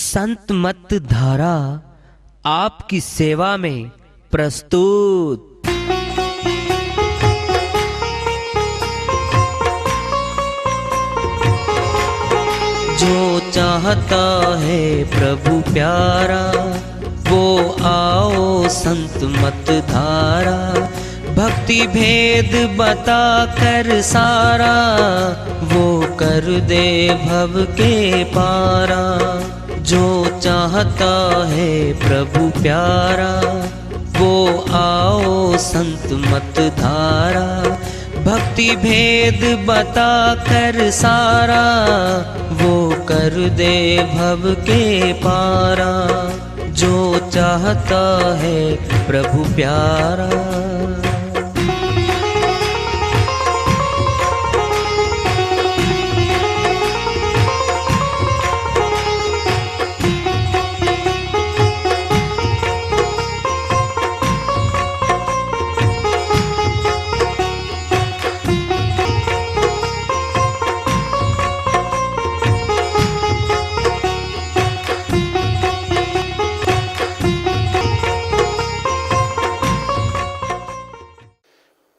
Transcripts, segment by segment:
संत मत धारा आपकी सेवा में प्रस्तुत। जो चाहता है प्रभु प्यारा वो आओ संत मत धारा। भक्ति भेद बता कर सारा वो कर दे भव के पारा। जो चाहता है प्रभु प्यारा वो आओ संत मत धारा। भक्ति भेद बता कर सारा वो कर दे भव के पारा। जो चाहता है प्रभु प्यारा।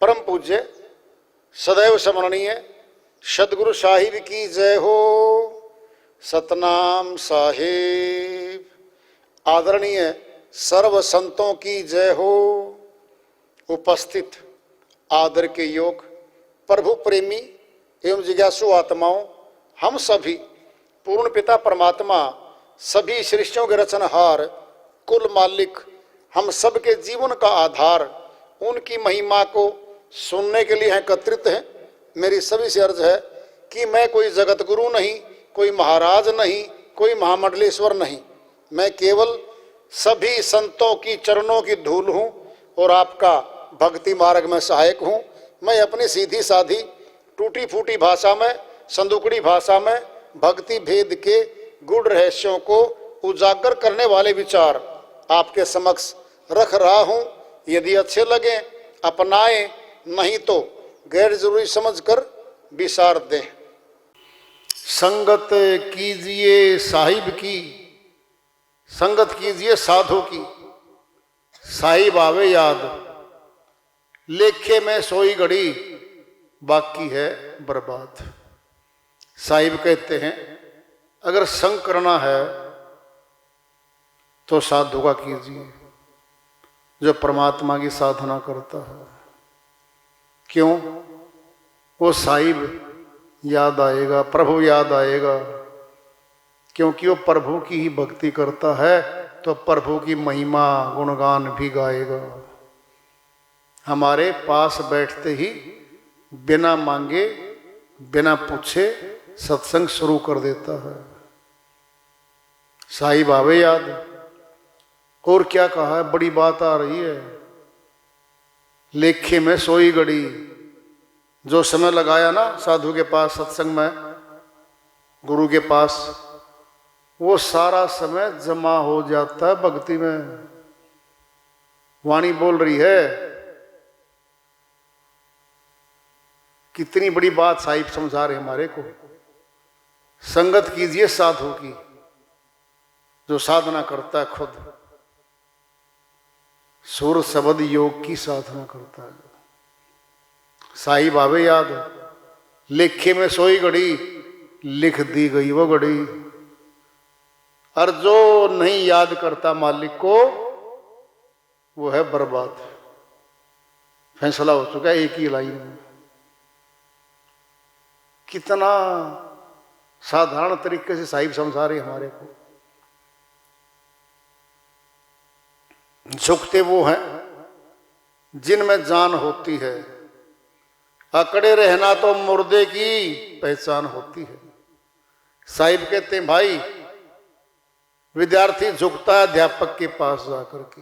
परम पूज्य सदैव स्मरणीय सदगुरु साहिब की जय हो। सतनाम साहिब। आदरणीय सर्व संतों की जय हो। उपस्थित आदर के योग प्रभु प्रेमी एवं जिज्ञासु आत्माओं, हम सभी पूर्ण पिता परमात्मा सभी सृष्टियों के रचनहार कुल मालिक हम सबके जीवन का आधार उनकी महिमा को सुनने के लिए एकत्रित हैं। मेरी सभी से अर्ज है कि मैं कोई जगत गुरु नहीं, कोई महाराज नहीं, कोई महामंडलेश्वर नहीं। मैं केवल सभी संतों की चरणों की धूल हूँ और आपका भक्ति मार्ग में सहायक हूँ। मैं अपनी सीधी साधी टूटी फूटी भाषा में, संदुकड़ी भाषा में भक्ति भेद के गूढ़ रहस्यों को उजागर करने वाले विचार आपके समक्ष रख रहा हूँ। यदि अच्छे लगे अपनाएं, नहीं तो गैर जरूरी समझकर विसार दें। संगत कीजिए साहिब की, संगत कीजिए साधु की। साहिब आवे याद, लेखे में सोई घड़ी बाकी है बर्बाद। साहिब कहते हैं अगर संग करना है तो साधु का कीजिए जो परमात्मा की साधना करता है। क्यों? वो साहिब याद आएगा, प्रभु याद आएगा, क्योंकि वो प्रभु की ही भक्ति करता है तो प्रभु की महिमा गुणगान भी गाएगा। हमारे पास बैठते ही बिना मांगे बिना पूछे सत्संग शुरू कर देता है। साहिब आवे याद। और क्या कहा है? बड़ी बात आ रही है। लेखे में सोई घड़ी। जो समय लगाया ना साधु के पास, सत्संग में, गुरु के पास, वो सारा समय जमा हो जाता है भक्ति में। वाणी बोल रही है। कितनी बड़ी बात साहिब समझा रहे हमारे को। संगत कीजिए साधु की जो साधना करता है खुद। सुर शब्द योग की साधना करता है। साहिब आवे याद, लेखे में सोई घड़ी लिख दी गई वो घड़ी। और जो नहीं याद करता मालिक को वो है बर्बाद। फैसला हो चुका है एक ही लाइन में। कितना साधारण तरीके से साहिब समझा रहे हमारे को। झुकते वो हैं जिनमें जान होती है। अकड़े रहना तो मुर्दे की पहचान होती है। साहिब कहते हैं भाई, विद्यार्थी झुकता है अध्यापक के पास जाकर के,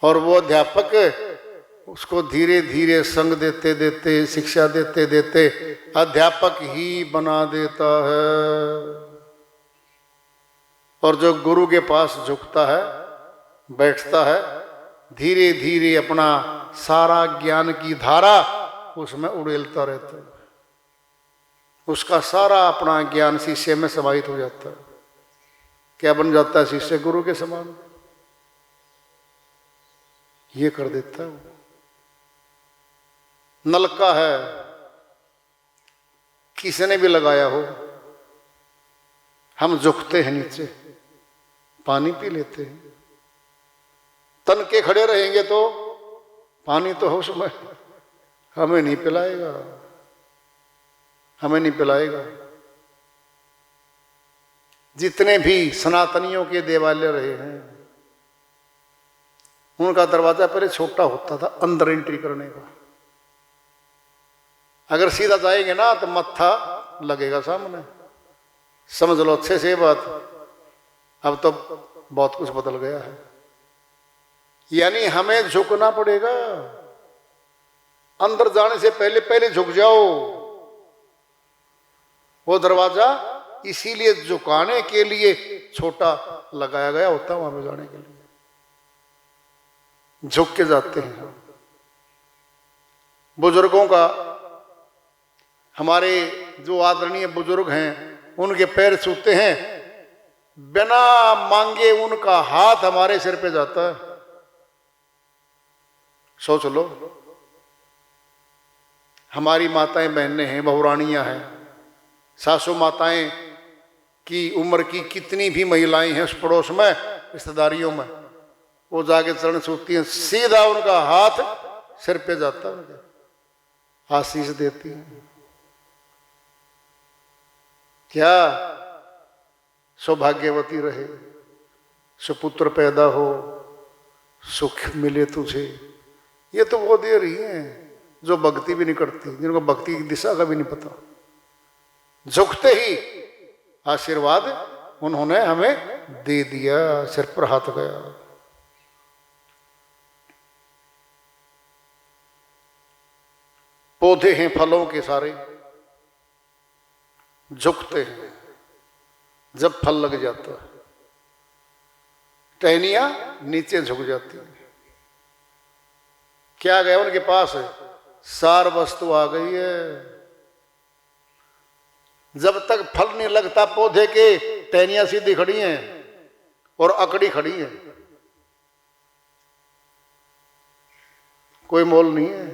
और वो अध्यापक उसको धीरे धीरे संग देते देते, शिक्षा देते देते अध्यापक ही बना देता है। और जो गुरु के पास झुकता है, बैठता है, धीरे धीरे अपना सारा ज्ञान की धारा उसमें उड़ेलता रहता है। उसका सारा अपना ज्ञान शीशे में समाहित हो जाता है। क्या बन जाता है? शिष्य गुरु के समान। ये कर देता है वो। नलका है, किसी ने भी लगाया हो, हम झुकते हैं नीचे, पानी पी लेते हैं। तन के खड़े रहेंगे तो पानी तो हो उसमें, हमें नहीं पिलाएगा, हमें नहीं पिलाएगा। जितने भी सनातनियों के देवालय रहे हैं, उनका दरवाजा पहले छोटा होता था अंदर एंट्री करने का। अगर सीधा जाएंगे ना तो मत्था लगेगा सामने, समझ लो अच्छे से बात। अब तो बहुत कुछ बदल गया है, यानी हमें झुकना पड़ेगा। अंदर जाने से पहले पहले झुक जाओ। वो दरवाजा इसीलिए झुकाने के लिए छोटा लगाया गया होता है, वहां पे जाने के लिए झुक के जाते हैं। बुजुर्गों का, हमारे जो आदरणीय बुजुर्ग हैं, उनके पैर छूते हैं, बिना मांगे उनका हाथ हमारे सिर पे जाता है। सोच लो, हमारी माताएं बहनें हैं, बहुरानियां हैं, सासू माताएं की उम्र की कितनी भी महिलाएं हैं उस पड़ोस में, रिश्तेदारियों में, वो जाके चरण छूती हैं, सीधा उनका हाथ सिर पे जाता है, आशीष देती हैं। क्या सौभाग्यवती रहे, सुपुत्र पैदा हो, सुख मिले तुझे। ये तो वो दे रही हैं जो भक्ति भी नहीं करती, जिनको भक्ति की दिशा का भी नहीं पता। झुकते ही आशीर्वाद उन्होंने हमें दे दिया, सिर पर हाथ गया। पौधे हैं फलों के सारे, झुकते हैं जब फल लग जाता है, टहनियां नीचे झुक जाती हैं। क्या गया उनके पास? सार वस्तु आ गई है। जब तक फल नहीं लगता पौधे के, टहनियां सीधी खड़ी हैं और अकड़ी खड़ी हैं, कोई मोल नहीं है,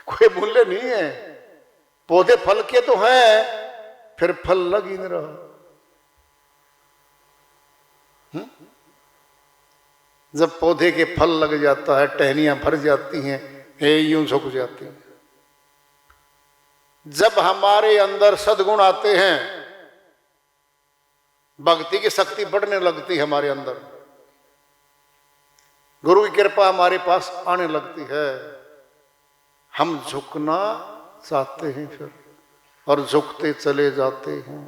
कोई मूल्य नहीं है। पौधे फल के तो हैं, फिर फल लग ही नहीं रहा। जब पौधे के फल लग जाता है, टहनियां भर जाती हैं, यूं झुक जाती हैं। जब हमारे अंदर सद्गुण आते हैं, भक्ति की शक्ति बढ़ने लगती है हमारे अंदर, गुरु की कृपा हमारे पास आने लगती है, हम झुकना चाहते हैं फिर, और झुकते चले जाते हैं।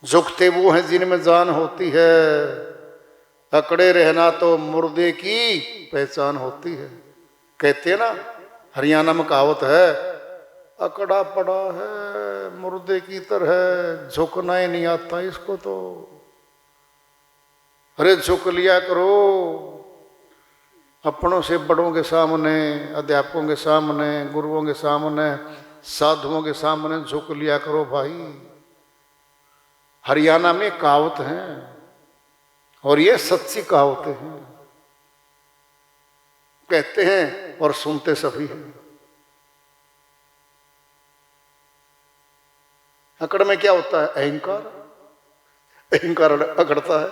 झुकते वो हैं जिनमें जान होती है, अकड़े रहना तो मुर्दे की पहचान होती है। कहते हैं ना, हरियाणा में कहावत है, अकड़ा पड़ा है मुर्दे की तरह, झुकना ही नहीं आता इसको तो। अरे झुक लिया करो, अपनों से बड़ों के सामने, अध्यापकों के सामने, गुरुओं के सामने, साधुओं के सामने झुक लिया करो भाई। हरियाणा में कहावत है, और ये सच्ची कहावतें हैं, कहते हैं और सुनते सभी हैं। अकड़ में क्या होता है? अहंकार। अहंकार अकड़ता है।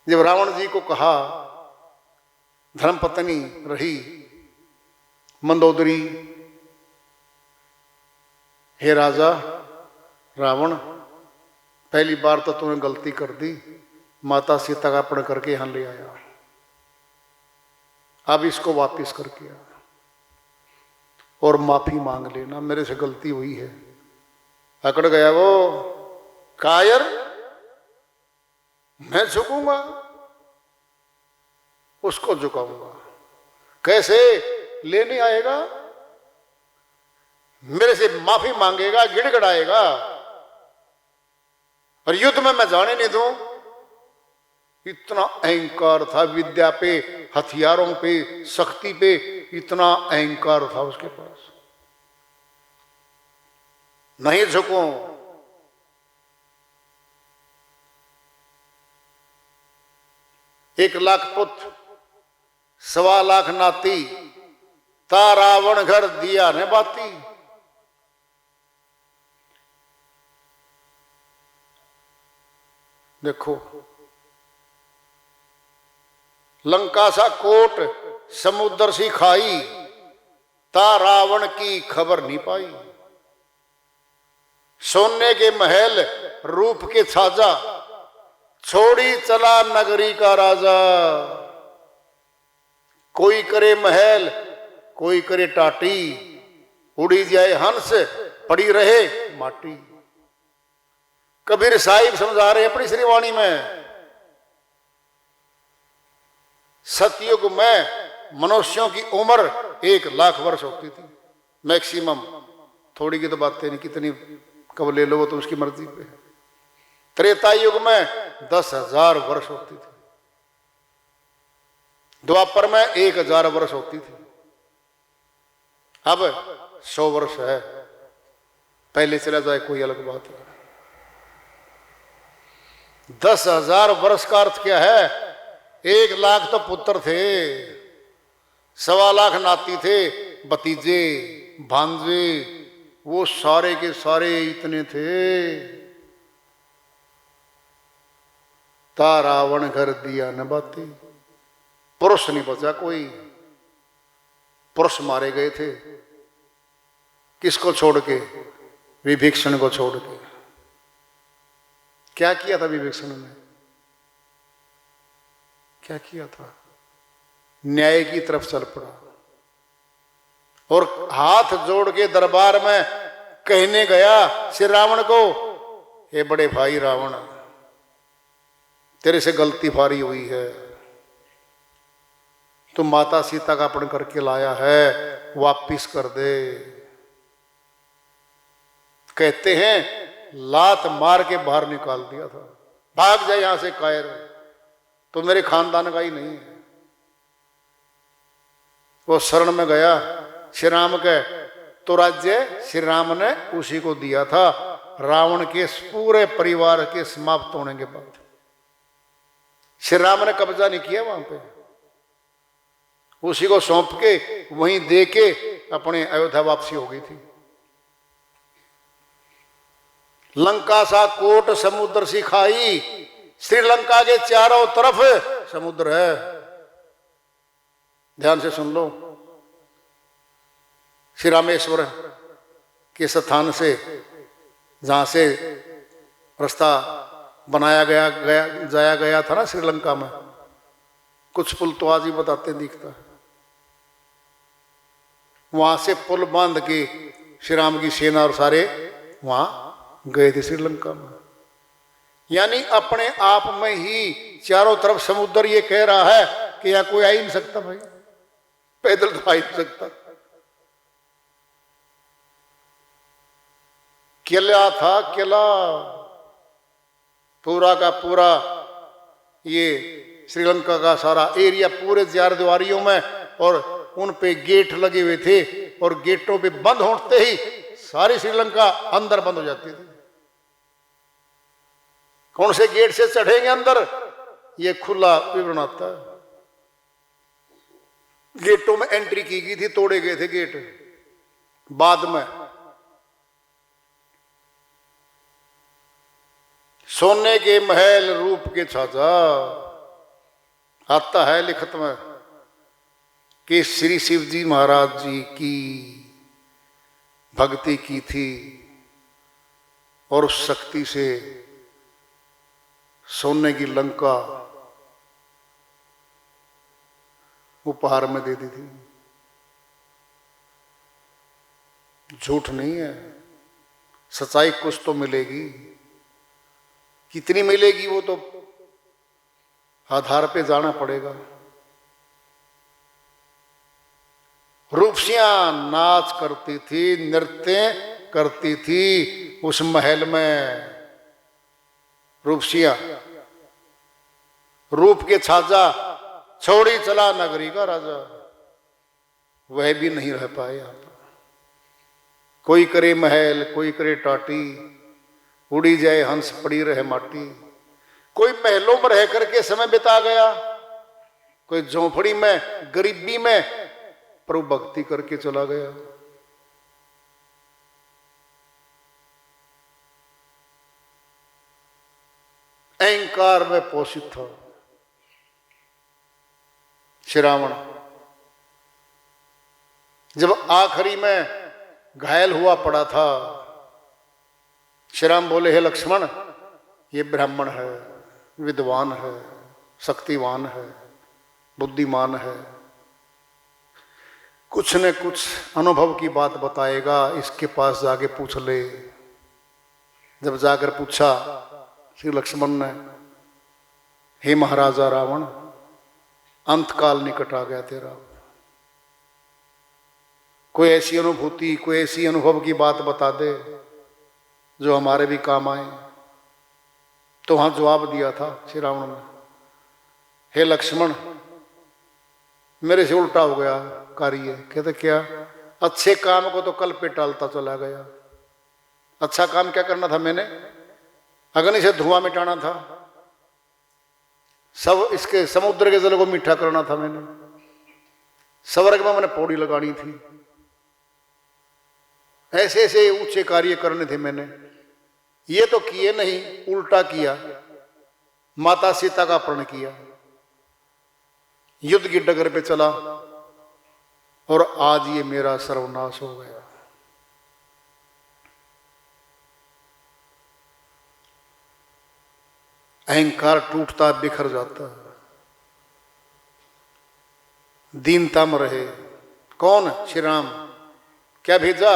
जब रावण जी को कहा, धर्मपत्नी रही मंदोदरी, हे राजा रावण, पहली बार तो तूने गलती कर दी, माता सीता का अपहरण करके यहां ले आया, अब इसको वापिस करके आ और माफी मांग लेना, मेरे से गलती हुई है। अकड़ गया वो, कायर, मैं झुकूंगा, उसको झुकाऊंगा। कैसे? लेने आएगा, मेरे से माफी मांगेगा, गिड़गिड़ाएगा, और युद्ध में मैं जाने नहीं दूं। इतना अहंकार था, विद्या पे, हथियारों पे, शक्ति पे इतना अहंकार था उसके पास। नहीं झुकूं। एक लाख पुत्र 1.25 लाख नाती, ता रावण घर दिया ने बाती। देखो, लंका सा कोट समुद्र सी खाई, ता रावण की खबर नहीं पाई। सोने के महल रूप के छाजा, छोड़ी चला नगरी का राजा। कोई करे महल, कोई करे टाटी, उड़ी जाए हंस, पड़ी रहे माटी। कबीर साहिब समझा रहे अपनी श्रीवाणी में, सतयुग में मनुष्यों की उम्र 1 लाख वर्ष होती थी मैक्सिमम। थोड़ी की तो बातें नहीं, कितनी कब ले लो वो तो उसकी मर्जी पे है। त्रेता युग में 10,000 वर्ष होती थी। द्वापर में 1,000 वर्ष होती थी। अब 100 वर्ष है। पहले चला जाए कोई अलग बात है। 10,000 वर्ष का अर्थ क्या है? 1 लाख तो पुत्र थे, 1.25 लाख नाती थे, भतीजे भांजे, वो सारे के सारे इतने थे। ता रावण घर दिया न बाती। पुरुष नहीं बचा कोई। पुरुष मारे गए थे। किसको छोड़ के? विभीषण को छोड़ के। क्या किया था विभीषण ने? क्या किया था? न्याय की तरफ चल पड़ा और हाथ जोड़ के दरबार में कहने गया श्री रावण को, ये बड़े भाई रावण, तेरे से गलती भारी हुई है। तू माता सीता का अपहरण करके लाया है, वापिस कर दे। कहते हैं लात मार के बाहर निकाल दिया था। भाग जाए यहां से कायर, तो मेरे खानदान का ही नहीं है। वो शरण में गया श्री राम के, तो राज्य श्री राम ने उसी को दिया था। रावण के पूरे परिवार के समाप्त होने के बाद श्री राम ने कब्जा नहीं किया वहां पे। उसी को सौंप के वहीं दे के अपने अयोध्या वापसी हो गई थी। लंका सा कोट समुद्र सी खाई। श्रीलंका के चारों तरफ समुद्र है। ध्यान से सुन लो। श्री रामेश्वर के स्थान से जहां से रास्ता बनाया जाया गया था ना श्रीलंका में, कुछ पुल तो आज ही बताते दिखता है। वहां से पुल बांध के श्री राम की सेना और सारे वहां गए थे श्रीलंका में। यानी अपने आप में ही चारों तरफ समुद्र ये कह रहा है कि यहां कोई आ ही नहीं सकता भाई, पैदल तो आ ही नहीं सकता। किला था, किला पूरा का पूरा, ये श्रीलंका का सारा एरिया पूरे चार दीवारियों में, और उन पे गेट लगे हुए थे, और गेटों पे बंद होते ही सारी श्रीलंका अंदर बंद हो जाती थी। कौन से गेट से चढ़ेंगे अंदर, ये खुला विवरण आता है। गेटों में एंट्री की गई थी, तोड़े गए थे गेट बाद में। सोने के महल रूप के छाजा, आता है लिखत में कि श्री शिव जी महाराज जी की भक्ति की थी और उस शक्ति से सोने की लंका उपहार में दे दी थी। झूठ नहीं है, सच्चाई कुछ तो मिलेगी। कितनी मिलेगी वो तो आधार पे जाना पड़ेगा। रूपसियां नाच करती थी, नृत्य करती थी उस महल में। रूपसियां, रूप के छाजा, छोड़ी चला नगरी का राजा, वह भी नहीं रह पाए यहां पर। कोई करे महल, कोई करे टाटी, उड़ी जाए हंस पड़ी रहे माटी। कोई महलों में रह करके समय बिता गया, कोई झोंपड़ी में गरीबी में प्रभु भक्ति करके चला गया। अहंकार में पोषित था श्री रावण। जब आखिरी में घायल हुआ पड़ा था, श्री राम बोले, हे लक्ष्मण, ये ब्राह्मण है, विद्वान है, शक्तिवान है, बुद्धिमान है, कुछ न कुछ अनुभव की बात बताएगा, इसके पास जाके पूछ ले। जब जाकर पूछा श्री लक्ष्मण ने, हे महाराजा रावण, अंतकाल निकट आ गया तेरा, कोई ऐसी अनुभूति, कोई ऐसी अनुभव की बात बता दे जो हमारे भी काम आए। तो वहां जवाब दिया था श्री रावण ने, हे लक्ष्मण, मेरे से उल्टा हो गया कार्य। कहते क्या? अच्छे काम को तो कल पे टालता चला गया। अच्छा काम क्या करना था मैंने? अग्नि से धुआं मिटाना था, सब इसके समुद्र के जल को मीठा करना था मैंने, स्वर्ग में मैंने पौड़ी लगानी थी, ऐसे ऐसे ऊंचे कार्य करने थे मैंने। ये तो किए नहीं, उल्टा किया, माता सीता का अपहरण किया, युद्ध की डगर पे चला, और आज ये मेरा सर्वनाश हो गया। अहंकार टूटता, बिखर जाता है। दीनता में रहे। कौन? श्री राम। क्या भेजा?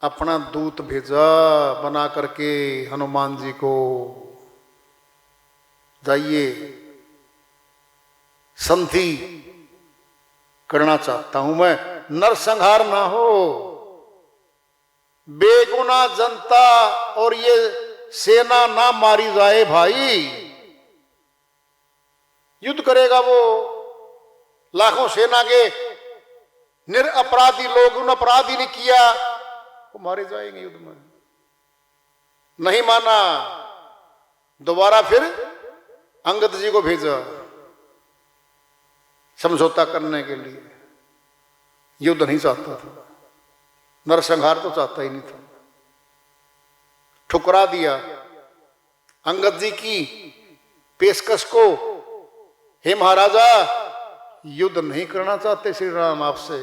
अपना दूत भेजा बना करके हनुमान जी को, जाइए संधि करना चाहता हूं मैं, नरसंहार ना हो, बेगुनाह जनता और ये सेना ना मारी जाए भाई। युद्ध करेगा वो, लाखों सेना के निरपराधी लोग, उन अपराधी ने किया, वो मारे जाएंगे युद्ध में। नहीं माना, दोबारा फिर अंगद जी को भेजा समझौता करने के लिए। युद्ध नहीं चाहता था, नरसंहार तो चाहता ही नहीं था, ठुकरा दिया अंगद जी की पेशकश को। हे महाराजा, युद्ध नहीं करना चाहते श्री राम आपसे,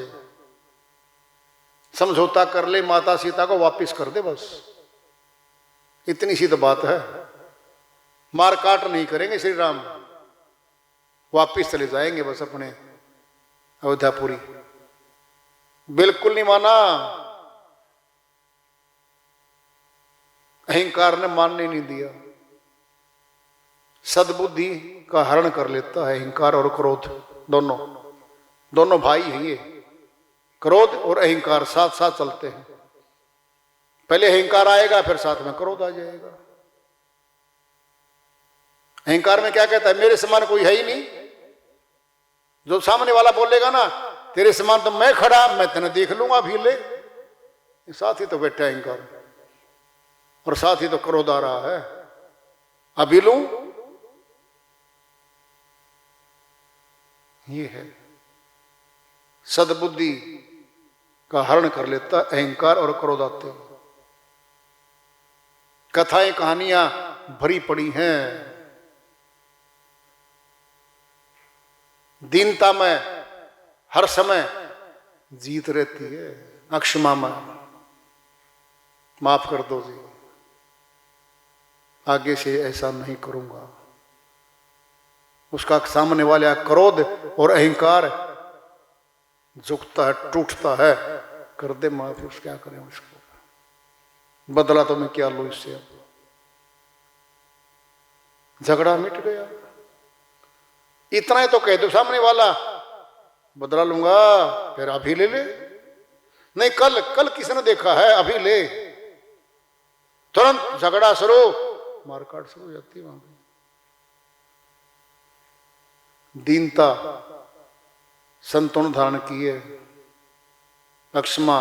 समझौता कर ले, माता सीता को वापिस कर दे, बस इतनी सी तो बात है। मार काट नहीं करेंगे श्री राम, वापिस चले जाएंगे बस अपने अयोध्यापुरी। बिल्कुल नहीं माना, अहंकार ने मानने नहीं दिया। सद्बुद्धि का हरण कर लेता है अहंकार और क्रोध, दोनों भाई हैं ये। क्रोध और अहंकार साथ साथ चलते हैं। पहले अहंकार आएगा, फिर साथ में क्रोध आ जाएगा। अहंकार में क्या कहता है? मेरे समान कोई है ही नहीं। जो सामने वाला बोलेगा ना, तेरे समान तो मैं खड़ा, मैं तेने देख लूंगा, अभी ले, साथ ही तो बैठा अहंकार, और साथ ही तो क्रोध आ रहा है, अभी लूं। ये है सद्बुद्धि का हरण कर लेता अहंकार और क्रोध आते हैं। कथाएं कहानियां भरी पड़ी हैं। दीनता में हर समय जीत रहती है, अक्षमा में माफ कर दो जी, आगे से ऐसा नहीं करूंगा। उसका सामने वाला क्रोध और अहंकार झुकता है, टूटता है, कर दे माफ, उस क्या करें, उसको बदला तो मैं क्या लूं इससे। अब झगड़ा मिट गया, इतना ही तो कह दो सामने वाला, बदला लूंगा, फिर अभी ले ले। नहीं, कल किसने देखा है, अभी ले, तुरंत झगड़ा शुरू, मारकाट शुरू हो जाती है वहां पर। दीनता संतों ने धारण की है, अक्षमा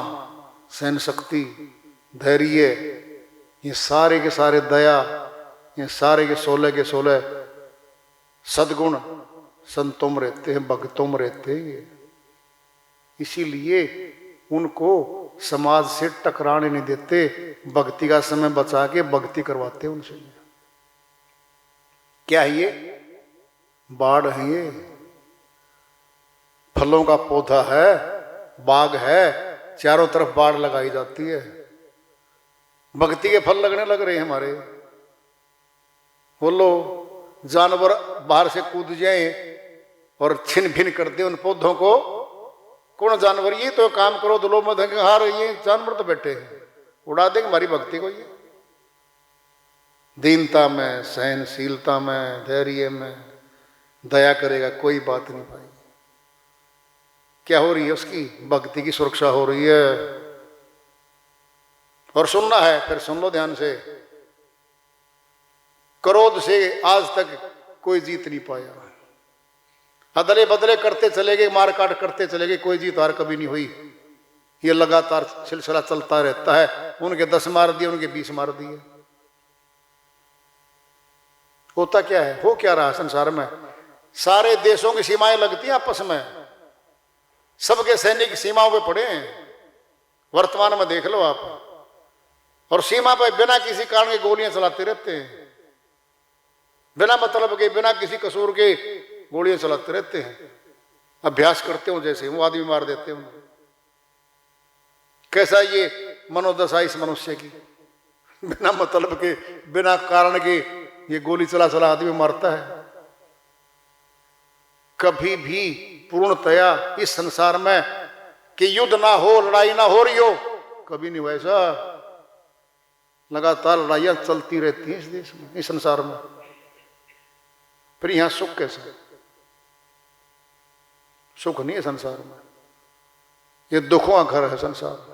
सहन शक्ति, धैर्य, ये सारे के सारे दया, ये सारे के 16 के 16 सद्गुण संतों में रहते हैं, भक्तों में रहते हैं। इसीलिए उनको समाज से टकराने नहीं देते, भक्ति का समय बचा के भक्ति करवाते हैं उनसे। क्या है ये? बाढ़ है ये, फलों का पौधा है, बाग है, चारों तरफ बाढ़ लगाई जाती है। भक्ति के फल लगने लग रहे हैं हमारे। बोलो, जानवर बाहर से कूद जाए और छिन भिन कर दे उन पौधों को, कौन जानवर? ये तो काम करो दुलो मत हार, ये जानवर तो बैठे हैं, उड़ा देंगे हमारी भक्ति को। ये दीनता में, सहनशीलता में, धैर्य में दया करेगा, कोई बात नहीं पाएगी। क्या हो रही है? उसकी भक्ति की सुरक्षा हो रही है। और सुनना है, फिर सुन लो ध्यान से। क्रोध से आज तक कोई जीत नहीं पाया, अदले बदले करते चले गए, मार काट करते चले गए, कोई जीत हार कभी नहीं हुई। ये लगातार सिलसिला चलता रहता है। उनके 10 मार दिए, उनके 20 मार दिए। होता क्या है? हो क्या रहा है संसार में? सारे देशों की सीमाएं लगती हैं आपस में, सबके सैनिक सीमाओं पे पड़े हैं। वर्तमान में देख लो आप, और सीमा पर बिना किसी कारण के गोलियां चलाते रहते हैं, बिना मतलब के, बिना किसी कसूर के गोलियां चलाते रहते हैं। अभ्यास करते हो जैसे वो आदमी मार देते हो। कैसा ये मनोदशा इस मनुष्य की, बिना मतलब के, बिना कारण के ये गोली चला चला आदमी मारता है। कभी भी पूर्णतया इस संसार में कि युद्ध ना हो, लड़ाई ना हो रही हो, कभी नहीं हुआ ऐसा। लगातार लड़ाइयां चलती रहती हैं इस देश में, इस संसार में। फिर यहां सुख कैसे? सुख नहीं है संसार में, ये दुखों का घर है संसार।